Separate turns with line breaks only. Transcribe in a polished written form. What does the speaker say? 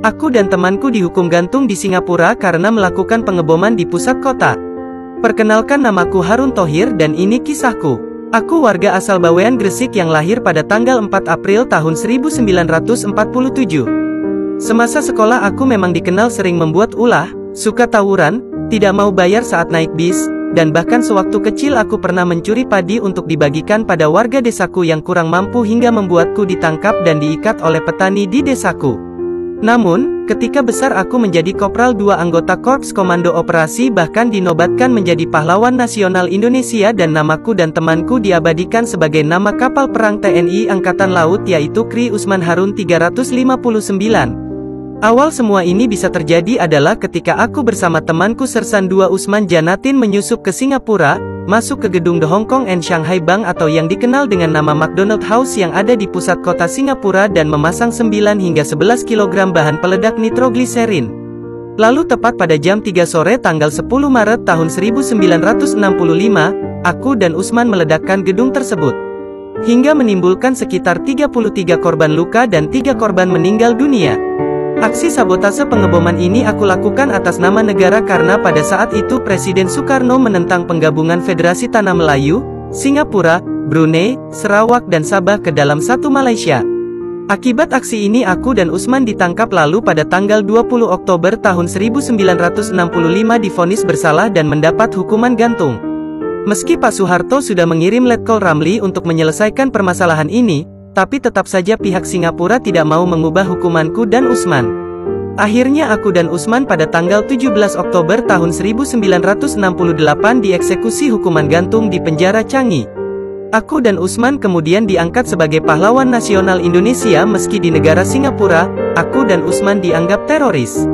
Aku dan temanku dihukum gantung di Singapura karena melakukan pengeboman di pusat kota. Perkenalkan, namaku Harun Thohir dan ini kisahku. Aku warga asal Bawean, Gresik yang lahir pada tanggal 4 April tahun 1947. Semasa sekolah aku memang dikenal sering membuat ulah, suka tawuran, tidak mau bayar saat naik bis, dan bahkan sewaktu kecil aku pernah mencuri padi untuk dibagikan pada warga desaku yang kurang mampu hingga membuatku ditangkap dan diikat oleh petani di desaku. Namun, ketika besar aku menjadi Kopral 2 anggota Korps Komando Operasi, bahkan dinobatkan menjadi pahlawan nasional Indonesia, dan namaku dan temanku diabadikan sebagai nama kapal perang TNI Angkatan Laut, yaitu Kri Usman Harun 359. Awal semua ini bisa terjadi adalah ketika aku bersama temanku Sersan 2 Usman Janatin menyusup ke Singapura, masuk ke gedung The Hong Kong and Shanghai Bank atau yang dikenal dengan nama McDonald House yang ada di pusat kota Singapura, dan memasang 9 hingga 11 kg bahan peledak nitrogliserin. Lalu tepat pada jam 3 sore tanggal 10 Maret tahun 1965, aku dan Usman meledakkan gedung tersebut, hingga menimbulkan sekitar 33 korban luka dan 3 korban meninggal dunia. Aksi sabotase pengeboman ini aku lakukan atas nama negara karena pada saat itu Presiden Soekarno menentang penggabungan Federasi Tanah Melayu, Singapura, Brunei, Sarawak dan Sabah ke dalam satu Malaysia. Akibat aksi ini aku dan Usman ditangkap, lalu pada tanggal 20 Oktober tahun 1965 divonis bersalah dan mendapat hukuman gantung. Meski Pak Soeharto sudah mengirim Letkol Ramli untuk menyelesaikan permasalahan ini, tapi tetap saja pihak Singapura tidak mau mengubah hukumanku dan Usman. Akhirnya aku dan Usman pada tanggal 17 Oktober tahun 1968 dieksekusi hukuman gantung di penjara Changi. Aku dan Usman kemudian diangkat sebagai pahlawan nasional Indonesia meski di negara Singapura, aku dan Usman dianggap teroris.